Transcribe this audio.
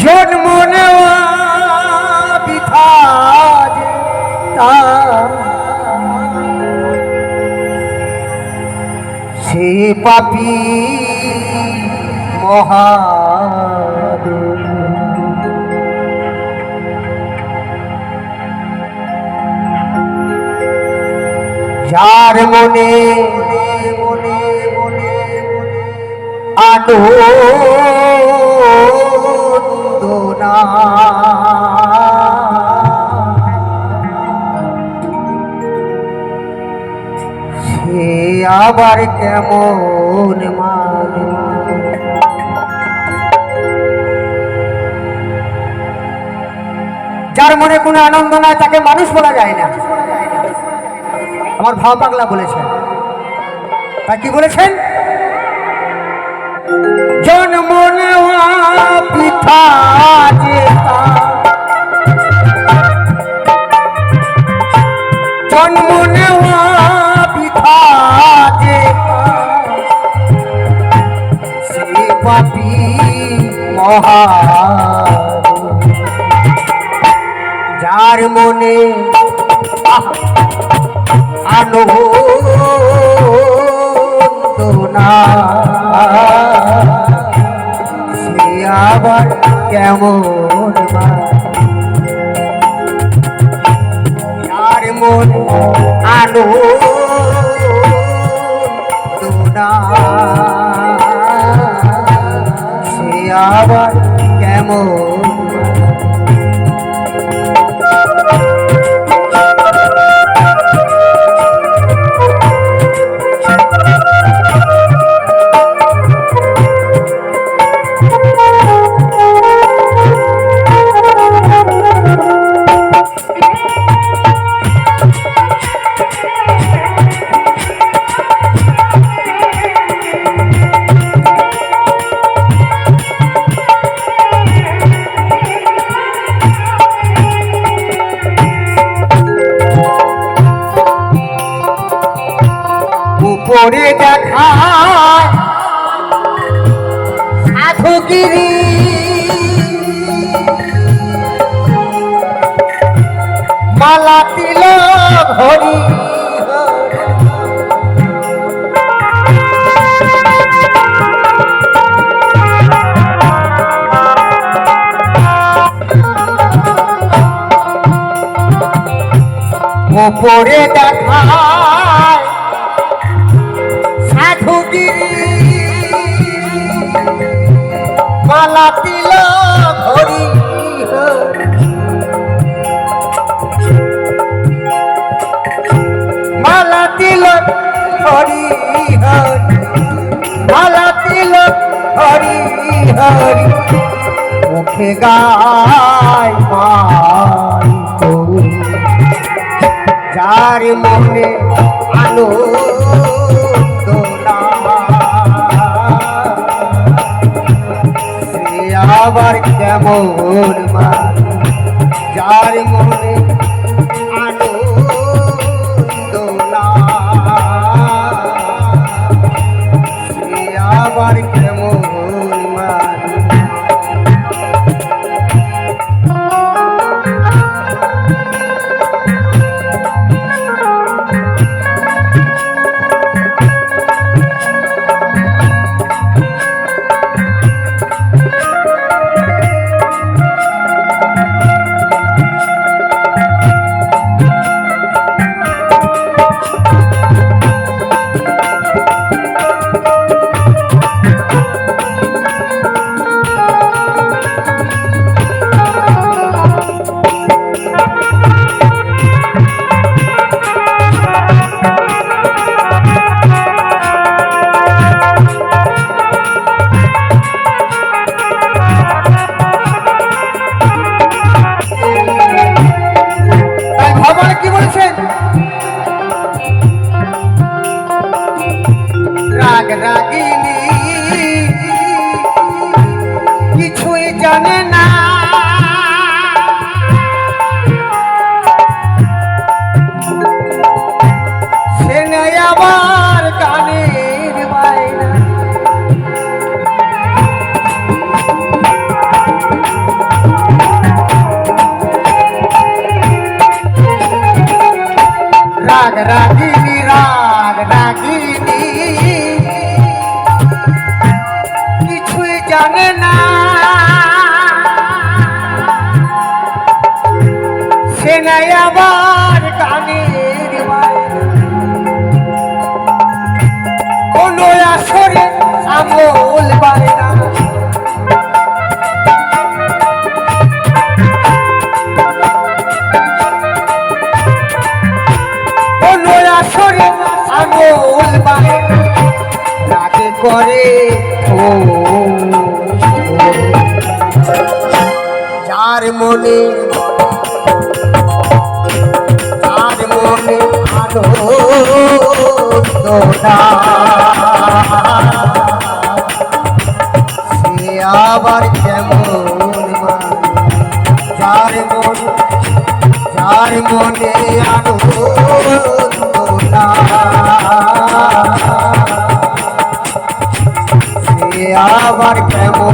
জন্ম নেওয়া বৃথা যে তার, সে পাপী মহাদুর। যার মনে আনন্দ না, সে আবার কেমন মানুষ। যার মনে কোনো আনন্দ নাই তাকে মানুষ বলা যায় না। আমার ভাও পাগলা বলেছেন। তা কি বলেছেন? জন্ম নেওয়া বৃথা যে তার, জন্ম নেওয়া বৃথা যে তার, সে পাপী মহাদুর। যার মনে আনন্দ না, সে আবার কেমন যার মনে আনন্দ না, সে আবার কেমন। উপরে দেখায় সাধুগিরি, মালা তিলক হরি উপরে দেখায় সাধুগিরি, মালা তিলক হরি মালা তিলক হরি হরি, মালা তিলক হরি হরি, মুখে গায় মাই গৌর। যার মনে আনন্দ না, সে আবার কেমন মানুষ। যার মনে আনন্দ না, সে আবার কেমন মানুষ। রাগ রাগিনী কিছুই জানে না, সে নেই আবার গানের বায়না। রাগ রাগিনী রাগ রাগিনী কিছুই জানে না সে নাই আবার গানের কোন আসরে আমল বাড়ে না কোন আসরে আমল বাড়ে রাগে করে ও যার মনে সে আবার কেমন যার মনে আনন্দ সে আবার কেমন